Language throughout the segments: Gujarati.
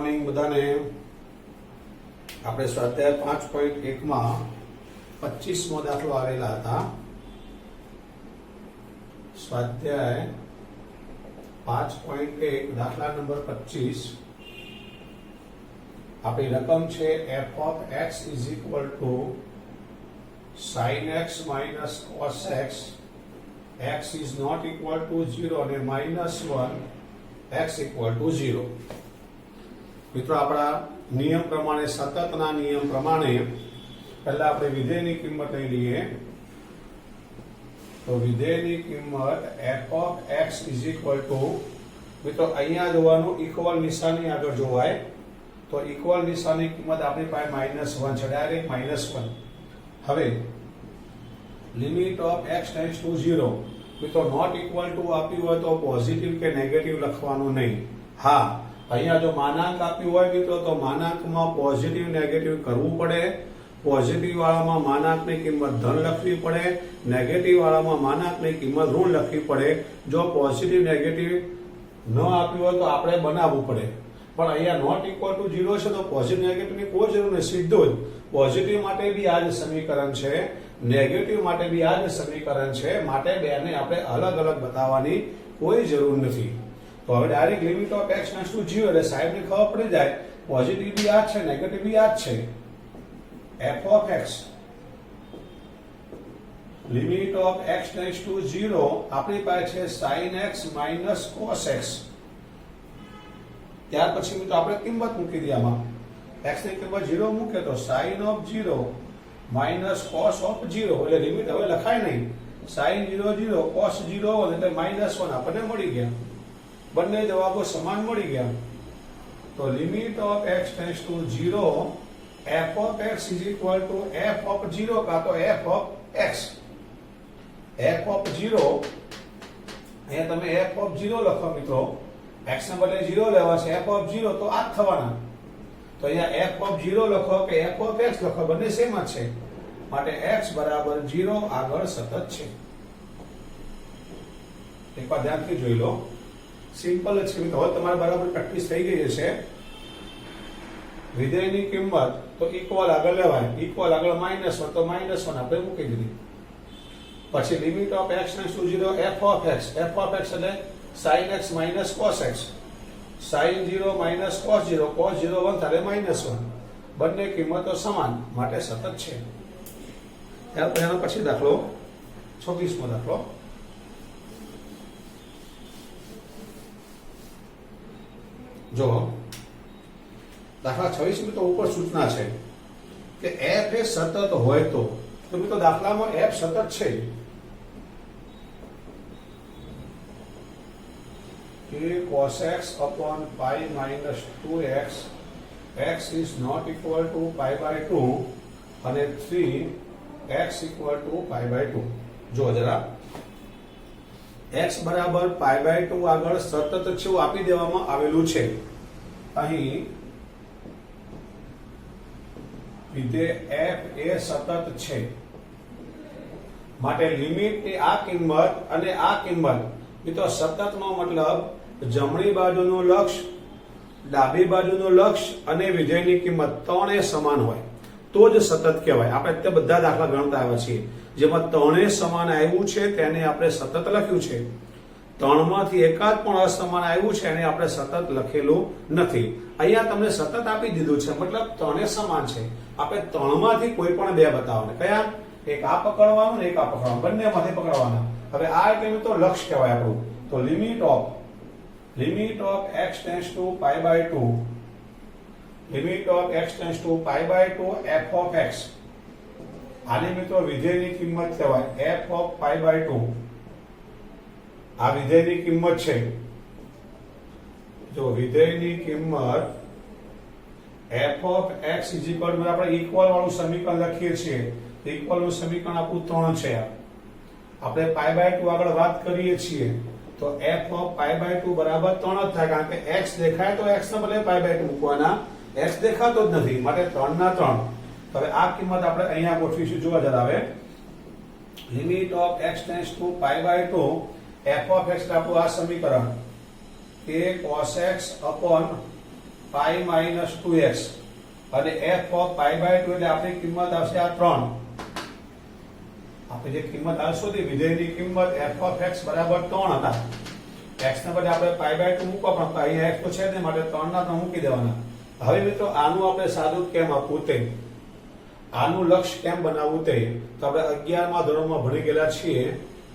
મોર્નિંગ બધાને. આપણે સ્વાધ્યાય 5.1 માં 25મો દાખલો આવેલા હતા. સ્વાધ્યાય 5.1 દાખલા નંબર 25. આપણી રકમ છે f of x is equal to sin x minus cos x. x is not equal to 0 અને -1 x equal to 0. મિત્રો આપણા નિયમ પ્રમાણે, સતતના નિયમ પ્રમાણે પહેલા આપણે વિધેયની કિંમત લઈ લઈએ. તો વિધેયની કિંમત f of x is equal to, મિત્રો અહીંયા જોવાનું ઇક્વલ નિશાની આગળ જોવાય તો ઇક્વલ નિશાની કિંમત આપણી પાસે -1 છે, ડાયરેક્ટ -1. હવે limit of x tends to 0. મિત્રો નોટ ઇક્વલ ટુ આપ્યું હોય તો પોઝિટિવ કે નેગેટિવ લખવાનું નહીં. હા, અહીંયા જો માનાંક આપ્યું હોય મિત્રો તો માનાંકમાં પોઝિટિવ નેગેટિવ કરવું પડે. પોઝિટિવ વાળામાં માનાંકની કિંમત ધન લખવી પડે, નેગેટિવ વાળામાં માનાંકની કિંમત ઋણ લખવી પડે. જો પોઝિટિવ નેગેટિવ ન આપ્યું હોય તો આપણે બનાવવું પડે. પણ અહીંયા નોટ ઇક્વલ ટુ 0 છે તો પોઝિટિવ નેગેટિવની કોઈ જરૂર નથી. સીધો જ પોઝિટિવ માટે બી આ જ સમીકરણ છે, નેગેટિવ માટે બી આ જ સમીકરણ છે. માટે બેને આપણે અલગ અલગ બતાવવાની કોઈ જરૂર નથી. તો હવે direct limit of x tends to 0 એટલે સાહેબને ખબર પડી જાય પોઝિટિવ બી આ જ છે, નેગેટિવ બી આ જ છે. f of x limit of x tends to 0 આપણી પાસે છે sin x minus cos x. ત્યાર પછી મિત્રો આપણે કિંમત મૂકી દઈએ. આમાં x ની કિંમત 0 મૂકે તો sin of 0 minus cos of 0 એટલે લિમિટ હવે લખાય નહીં. sin 0 0 cos 0 એટલે -1 આપણને મળી ગયા. બંને જવાબો સમાન મળી ગયા. તો limit of x tends to 0 f of x is equal to f of 0 કા તો f of x. f of 0 અહીંયા તમે f of 0 લખો મિત્રો, x ને બદલે 0 લેવા છે, f of 0 તો આ જ થવાના. તો અહીંયા f of 0 લખો કે f of x લખો, બંને સેમ જ છે. માટે x બરાબર 0 આગળ સતત છે. એકવાર ધ્યાનથી જોઈ લો. સિમ્પલ જ છે મિત્રો. હવે તમારે બરાબર પ્રેક્ટિસ થઈ ગઈ હશે. વિધેયની કિંમત તો ઇક્વલ આગળ લેવાય, ઇક્વલ આગળ -1 તો -1 આપણે મૂકી દીધી. પછી limit of x tends to 0 f of x. f of x એટલે sin x minus cos x. sin 0 minus cos 0, cos 0 1 થાય -1. બંને કિંમતો સમાન માટે સતત છે. એના પછી દાખલો 26મો દાખલો. જો દાખલા 26 તો ઉપર સૂચના છે કે f એ સતત હોય તો મિત્રો દાખલામાં f સતત છે. કે cos x upon pi minus 2x, x is not equal to pi by 2 અને 3x equal to pi by 2. જો જરા x બરાબર pi by 2 આગળ સતત છે આપી દેવામાં આવેલું છે. અહીં વિધેય f એ સતત છે માટે લિમિટ એ આ કિંમત અને આ કિંમત. મિત્રો સતતનો મતલબ જમણી બાજુનું લક્ષ, ડાબી બાજુનું લક્ષ અને વિધેયની કિંમત ત્રણે સમાન હોય તો જ સતત કહેવાય. આપણે તે બધા દાખલા ગણતા આવ્યા છીએ જેમાં ત્રણે સમાન આવ્યું છે તેને આપણે સતત લખ્યું છે. ત્રણમાંથી એકાદ પણ અસમાન આવ્યું છે એને આપણે સતત લખેલું નથી. અહીંયા તમને સતત આપી દીધું છે મતલબ ત્રણે સમાન છે. આપણે ત્રણમાંથી કોઈ પણ બે બતાવવાના. કયા? એક આ પકડવાનું ને એક આ પકડવાનું, બંનેમાંથી પકડવાના. હવે આ એટલે મિત્રો લક્ષ કહેવાય આપણું. તો limit of x tends two pi by 2, limit of x tends two pi by 2 f of x. આની મિત્રો વિધેયની કિંમત કહેવાય f of pi by 2. આ વિધેયની કિંમત છે. જો વિધેયની કિંમત f of x is equal to, આપણે ઇક્વલ વાળું સમીકરણ લખીએ છીએ. ઇક્વલ નું સમીકરણ આપણું 3 છે. આપણે pi by 2 આગળ વાત કરીએ છીએ તો f of pi by 2 બરાબર 3 જ થાય. કારણ કે x દેખાય તો x ને બદલે pi by 2 મૂકવાના, x દેખાતો જ નથી માટે 3 ના 3. હવે આ કિંમત આપણે અહીંયા ગોઠવીશું. જોવા જરા હવે limit of x tends two pi by 2 f of x આપણું આ સમીકરણ કે cos x upon pi minus 2x અને f ઓફ પાઈ બાય 2 એટલે આપણી કિંમત આવશે આ 3. આપણે જે કિંમત આવશે તે વિધેયની કિંમત f ઓફ x બરાબર 3 હતા. x ને બદલે આપણે પાઈ બાય 2 મૂકવા, પણ અહીંયા x તો છે ને માટે 3 ના 3 મૂકી દેવાના. હવે મિત્રો આનું આપણે સાદું કેમ આપવું તે, આનું લક્ષ્ય કેમ બનાવવું તે તો આપણે 11મા ધોરણમાં ભણી ગયેલા છીએ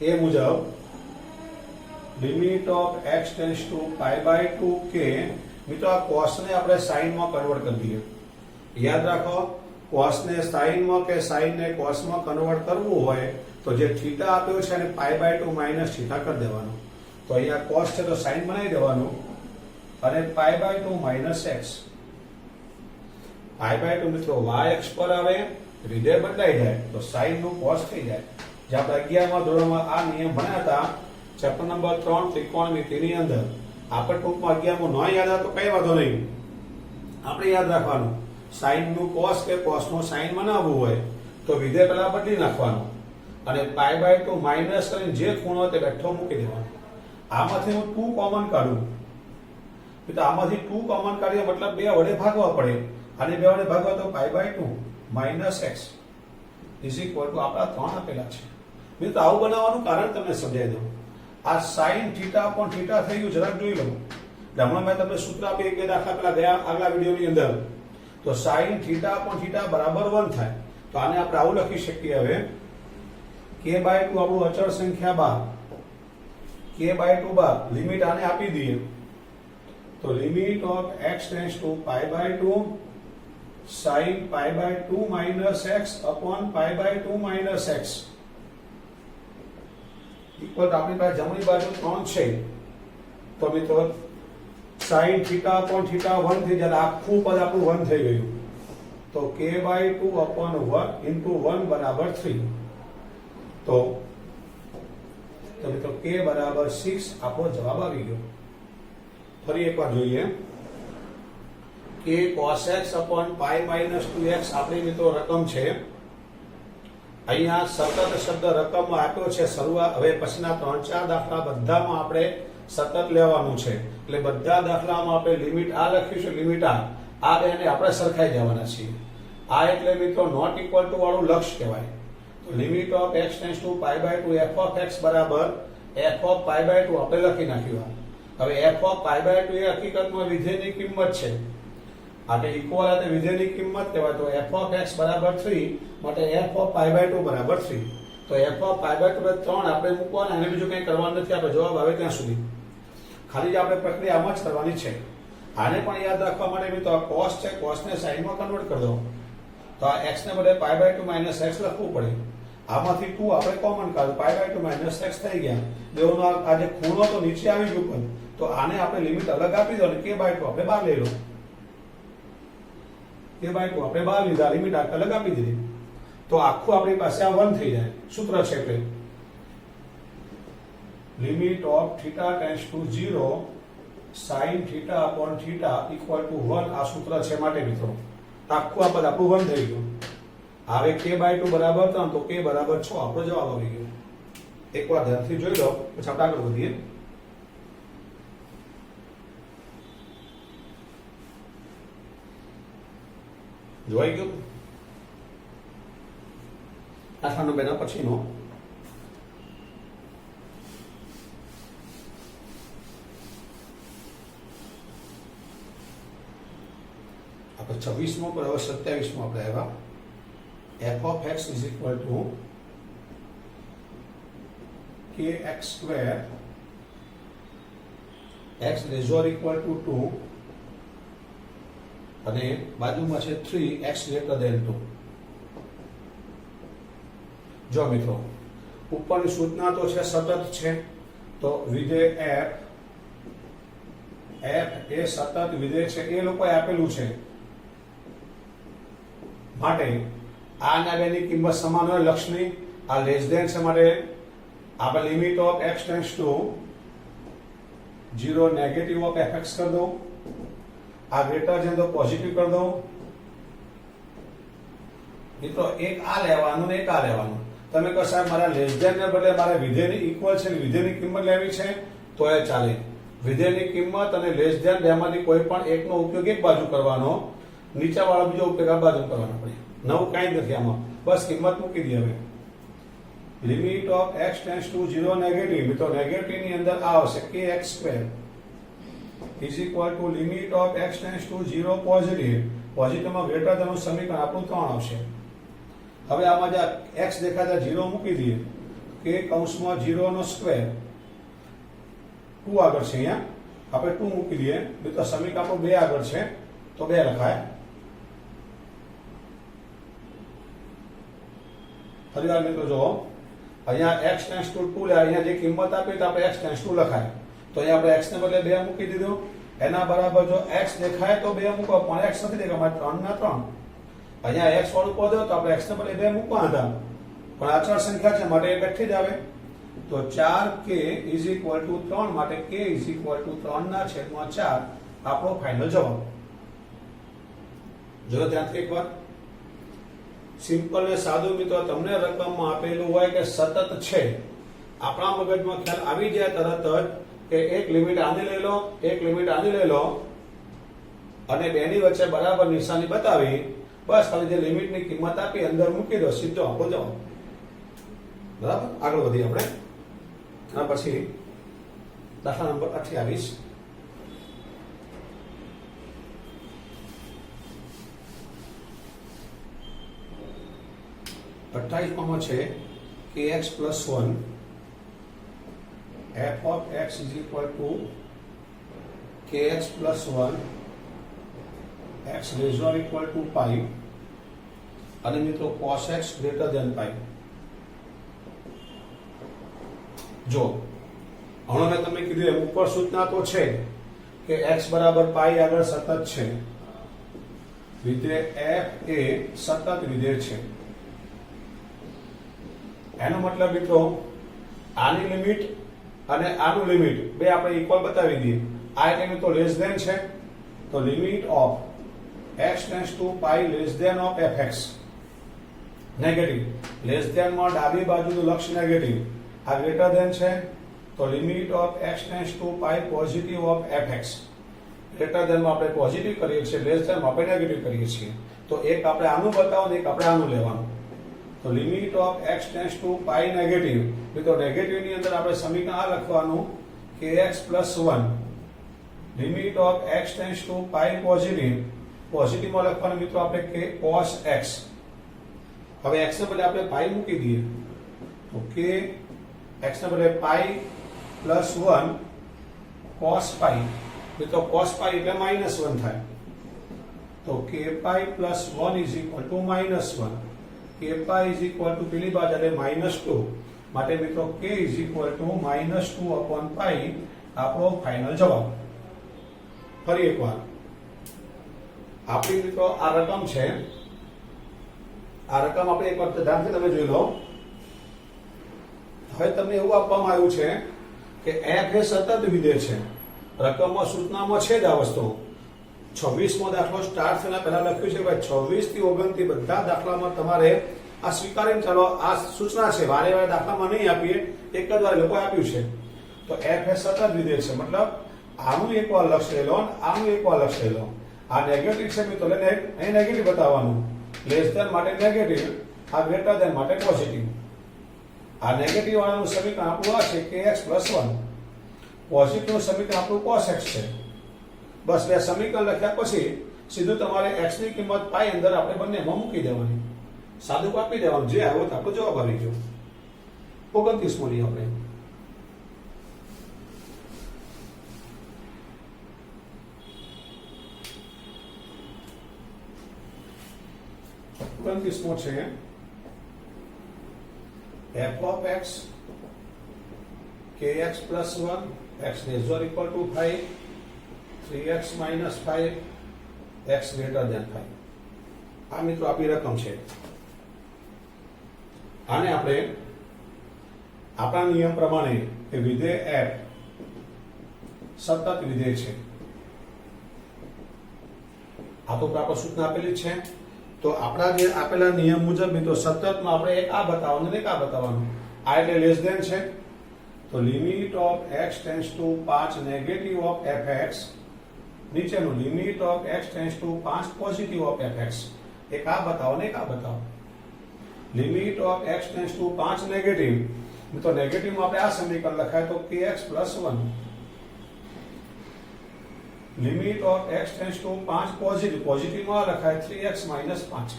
એ મુજબ limit of x tends to pi by 2 કે મિત્રો આ cos ને આપણે sin માં કન્વર્ટ કરી દઈએ. યાદ રાખો, cos ને sin માં કે sin ને cos માં કન્વર્ટ કરવું હોય તો જે થીટા આપ્યો છે એને પાઈ બાય 2 માઈનસ થીટા કરી દેવાનો. તો અહીંયા cos છે તો sin બનાવી દેવાનું અને pi by 2 minus x. Pi by 2 મિત્રો y અક્ષ પર આવે, વિધેય બદલાઈ જાય તો sin નું cos થઈ જાય. જે આપણે 11મા ધોરણમાં આ નિયમ ભણ્યા હતા ચેપ્ટર નંબર 3 ત્રિકોણમિતિની અંદર. આપણે ટૂંકમાં 11મું ન યાદ આવે તો કઈ વાંધો નહીં, આપણે યાદ રાખવાનું sin નું cos કે cos નું sin બનાવવું હોય તો વિધેય પહેલા બદલી નાખવાનું અને પાઈ બાય 2 માઈનસ કરીને જે ખૂણો તે બેઠો મૂકી દેવાનો. આમાંથી હું 2 કોમન કાઢું તો આમાંથી 2 કોમન કાઢીએ મતલબ 2 વડે ભાગવા પડે અને 2 વડે ભાગવા તો pi by 2 minus x is equal to આપણા 3 આપેલા છે. મિત્રો આવું બનાવવાનું કારણ તમને સમજાવી દઉં. આ sin થીટા અપોન થીટા થઈ ગયું, જરાક જોઈ લો. હમણાં મેં તમને સૂત્ર આપી કે દાખલા પેલા ગયા આગલા વિડીયોની અંદર, તો sin થીટા અપોન થીટા બરાબર 1 થાય. તો આને આપણે આવું લખી શકીએ હવે k બાય 2 આપણું અચળ સંખ્યા 12, k બાય 2 12 લિમિટ આને આપી દઈએ તો limit of x tends to pi by 2 sin pi by 2 minus x upon pi by 2 minus x equal આપણી પાસે જમણી બાજુ 3 છે તો મિત્રો sin થીટા અપોન થીટા 1 થઈ જાય, આખું પદ આપણું 1 થઈ ગયું. તો k બાય 2 અપોન 1 ઇન્ટુ 1 બરાબર 3. તો મિત્રો k બરાબર 6 આપણો જવાબ આવી ગયો. ફરી એકવાર જોઈએ k cos x અપોન પાઈ માઈનસ 2x આપણી મિત્રો રકમ છે. અહીંયા સતત શબ્દ રકમમાં આપ્યો છે શરૂઆત. હવે પછીના 3-4 દાખલા બધામાં આપણે સતત લેવાનું છે એટલે બધા દાખલામાં આપણે લિમિટ આ લખીશું, લિમિટ આ બેને આપણે સરખાઈ જવાના છીએ. આ એટલે મિત્રો નોટ ઇક્વલ ટુ વાળું લક્ષ કહેવાય. તો limit of x tends to pi by 2 f of x બરાબર f ઓફ પાઈ બાય 2 આપણે લખી નાખ્યું. હવે f ઓફ પાઈ બાય 2 એ હકીકતમાં વિધેયની કિંમત છે. આટલે ઇક્વલ આતે વિધેયની કિંમત કહેવાય. તો f ઓફ x બરાબર 3 માટે f ઓફ પાઈ બાય 2 બરાબર 3. તો f ઓફ પાઈ બાય 2 3 આપણે મૂકવાના, અને બીજું કંઈ કરવાનું નથી. આપણે જવાબ આવે ત્યાં સુધી ખાલી જ આપણે પ્રક્રિયા આમ જ કરવાની છે. આને પણ યાદ રાખવા માટે મિત્રો આ cos છે, cos ને sin માં કન્વર્ટ કરી દો તો આ x ને બદલે પાઈ બાય 2 માઈનસ x લખવું પડે. આમાંથી 2 આપણે કોમન કાઢ્યું, પાઈ બાય 2 માઈનસ x થઈ ગયા. બેવનો આ જે ખૂણો તો નીચે આવી ગયો પણ, તો આને આપણે લિમિટ અલગ આપી દો અને k બાય 2 આપણે બહાર લઈ લો. k બાય 2 આપણે બહાર લીધા, લિમિટ અલગ આપી દીધી તો આખું આપણી પાસે આ 1 થઈ જાય. સૂત્ર છે કે limit of theta tends to 0 sin theta upon theta equal to 1 આ સૂત્ર છે. માટે મિત્રો આખું આ પદ આપણું 1 થઈ ગયું. હવે k બાય 2 બરાબર 3 તો k બરાબર 6 આપણો જવાબ આવી ગયો. એકવાર ધ્યાનથી જોઈ લો પછી આપણે આગળ વધીએ. જોઈ ગયું દાખલા નંબર પછીનો આપણે 26મો પર હવે 27મો આપણે આવ્યા. f of x is equal to kx square x less or equal to 2 અને બાજુમાં છે 3x greater than 2. જો મિત્રો ઉપરની સૂચના તો છે સતત છે તો વિધેય f એ સતત વિધેય છે એ લોકોએ આપેલું છે માટે આ ના બેની કિંમત સમાન હોય લક્ષની. આ લેસ ધેન છે માટે આપણે limit of x tends to 0 negative of fx કરી દો. આ ગ્રેટર છે તો પોઝિટિવ કરી દો. મિત્રો એક આ લેવાનું ને એક આ લેવાનું. તમે કહો સાહેબ મારા લેસ ધેન ને બદલે મારા વિધેયની ઇક્વલ છે, વિધેયની કિંમત લેવી છે તો એ ચાલે. વિધેયની કિંમત અને લેસ ધેન બેમાંથી કોઈ પણ એકનો ઉપયોગ એક બાજુ કરવાનો, નીચેવાળો બીજો ઉપયોગ આ બાજુ કરવાનો. આપણે નવું કાંઈ નથી આમાં, બસ કિંમત મૂકી દઈએ. હવે limit of x tends to 0 negative, મિત્રો નેગેટિવ ની અંદર આ આવશે kx² is equal to limit of x tends to 0 positive, પોઝિટિવમાં ગ્રેટર ધેન નું સમીકરણ આપણું 3 આવશે. હવે આમાં જે x દેખાતા 0 મૂકી દઈએ, k કૌંસમાં 0 નો સ્ક્વેર 2 આગળ છે, અહીંયા આપણે 2 મૂકી દઈએ. મિત્રો સમીકરણ આપણું 2 આગળ છે તો 2 લખાય. ફરીવાર મિત્રો જો અહીંયા x ટેન્ડ્સ ટુ 2 લે, અહીંયા જે કિંમત આપી તો આપણે x ટેન્ડ્સ ટુ લખાય. તો અહીંયા આપણે x ને બદલે 2 મૂકી દીધું. એના બરાબર જો x દેખાય તો 2 મૂકો, પણ x નથી દેખાય, 3 ના 3. અહીંયા x વાળું પદ હોય તો આપણે x ને બદલે 2 મૂકવા હતા, પણ અચળ સંખ્યા છે માટે એ બેઠી જ આવે. તો 4k ઇઝ ઇક્વલ ટુ 3 માટે k ઇઝ ઇક્વલ ટુ 3/4 આપણો ફાઇનલ જવાબ. જો ધ્યાનથી એકવાર સિમ્પલ ને સાદું મિત્રો, તમને રકમમાં આપેલું હોય કે સતત છે, આપણા મગજમાં ખ્યાલ આવી જાય તરત જ કે એક લિમિટ આની લઈ લો, એક લિમિટ આની લઈ લો અને બેની વચ્ચે બરાબર નિશાની બતાવી, બસ ખાલી જે લિમિટની કિંમત આપી અંદર મૂકી દો, સીધો આપણો જવાબ. બરાબર, આગળ વધીએ આપણે. આ પછી દાખલા નંબર 28. માં છે kx plus 1 f of x is equal to kx plus 1 x less or equal to pi અને મિત્રો cos x greater than pi. જો હમણાં મેં તમને કીધું એમ ઉપર સૂચના તો છે કે x બરાબર પાઈ આગળ સતત છે, વિધેય f એ સતત વિધેય છે. એનો મતલબ મિત્રો આની લિમિટ અને આનું લિમિટ બે આપણે ઇક્વલ બતાવી દઈએ. આ એટલે મિત્રો લેસ ધેન છે, તો limit of x tends to pi less than of fx negative, less than માં ડાબી બાજુનું લક્ષ નેગેટિવ, આ ગ્રેટર ધેન છે તો limit of x tends to pi positive of fx. Greater than માં આપણે પોઝિટિવ કરીએ છીએ, લેસ ધેન માં આપણે નેગેટિવ કરીએ છીએ. તો એક આપણે આનું બતાવવાનું, એક આપણે આનું લેવાનું. તો limit of x tends to pi negative, મિત્રો નેગેટિવ ની અંદર આપણે સમીકરણ આ લખવાનું kx plus 1 limit of x tends to pi positive, positive માં લખવાનું મિત્રો આપણે k cos x. હવે x ને બદલે આપણે પાઈ મૂકી દઈએ તો k x ને બદલે પાઈ પ્લસ 1 cos પાઈ, મિત્રો cos પાઈ એટલે -1 થાય, તો k pi plus 1 is equal to -1, k pi is equal to પેલી બાજુ એટલે -2, માટે મિત્રો k is equal to -2 upon pi આપણો ફાઇનલ જવાબ. ફરી એકવાર આપણી મિત્રો આ રકમ છે, આ રકમ આપણે એક વખત ધ્યાનથી તમે જોઈ લો. હવે તમને એવું આપવામાં આવ્યું છે કે f એ સતત વિધેય છે, રકમમાં સૂચનામાં છે જ આ વસ્તુ. 26મો દાખલો સ્ટાર્ટ થયા પહેલા લખ્યું છે કે 26 થી 29 બધા દાખલામાં તમારે આ સ્વીકારીને ચાલો, આ સૂચના છે, વારે વારે દાખલામાં નહીં આપીએ, એક જ વાર લોકો આપ્યું છે. તો f એ સતત વિધેય છે, મતલબ આનું એક વાર લક્ષ લઈ લો, આનું એક વાર લક્ષ લઈ લો. આ નેગેટિવ છે મિત્રો, એટલે અહીં નેગેટિવ બતાવવાનું, લેસ ધેન માટે નેગેટિવ, આ ગ્રેટર ધેન માટે પોઝિટિવ. આ નેગેટિવ વાળાનું સમીકરણ આપણું આ છે kx plus 1, પોઝિટિવ સમીકરણ આપણું cos x છે. બસ બે સમીકરણ લખ્યા પછી સીધું તમારે x ની કિંમત પાઈ અંદર આપણે બંનેમાં મૂકી દેવાની, સાદું આપી દેવાનું, જે આવ્યો તો આપણો જવાબ આવી ગયો. 29 મોની આપણે 29મો છે f of x kx plus 1 x less or equal to 5 3x minus 5 x greater than 5. આ મિત્રો આપણી રકમ છે. આને આપણે આપણા નિયમ પ્રમાણે કે વિધેય f સતત વિધેય છે, આ તો આપણે સૂચના આપેલી છે. તો આપણા જે આપેલા નિયમ મુજબ મિત્રો સતતમાં આપણે એક આ બતાવવાનું ને એક આ બતાવવાનું. આ એટલે લેસ ધેન છે, તો તો limit of x tends to 5 negative of fx, નીચેનું limit of x tends to 5 positive of fx. એક આ બતાવો ને એક આ બતાવો. Limit of x tends to 5 negative, તો નેગેટિવમાં આપણે આ સમીકરણ લખાય તો kx plus 1. Limit of x tends to 5 positive, પોઝિટિવમાં લખાય 3x માઇનસ 5.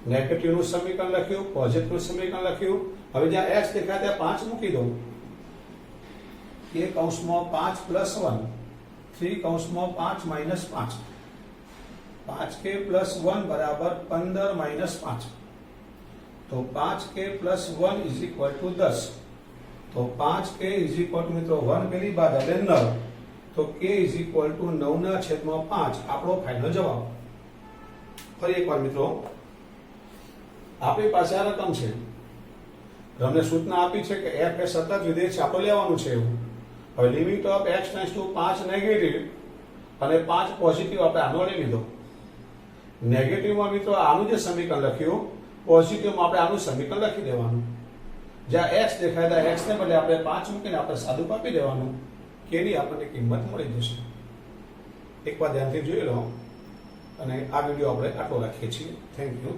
નેગેટિવનું સમીકરણ લખ્યું, પોઝિટિવનું સમીકરણ લખ્યું. હવે જ્યાં x દેખાય ત્યાં 5 મૂકી દો. k કૌંસમાં 5 પ્લસ 1, 3 કૌંસમાં 5 માઇનસ 5. 5k પ્લસ 1 બરાબર 15 માઇનસ 5. તો 5k plus 1 is equal two 10. તો 5k ઇઝ ઇક્વલ ટુ મિત્રો 1 પેલી બાદ એટલે 9. તો k ઇઝ ઇક્વલ ટુ 9/5 આપણો ફાઇનલ જવાબ. ફરી એકવાર મિત્રો, આપણી પાસે આ રકમ છે, તમને સૂચના આપી છે કે f એ સતત વિધેય છે, આપણે લેવાનું છે એવું. હવે limit of x tends to 5 negative અને 5 પોઝિટિવ આપણે આનો લઈ લીધો. નેગેટિવમાં મિત્રો આનું જે સમીકરણ લખ્યું, પોઝિટિવમાં આપણે આનું સમીકરણ લખી દેવાનું. જ્યાં x દેખાય ત્યાં x ને બદલે આપણે 5 મૂકીને આપણે સાદું કાપી દેવાનું. k ની આપણને કિંમત મળી જશે. એકવાર ધ્યાનથી જોઈ લો અને આ વિડીયો આપણે આટલો રાખીએ છીએ. Thank you.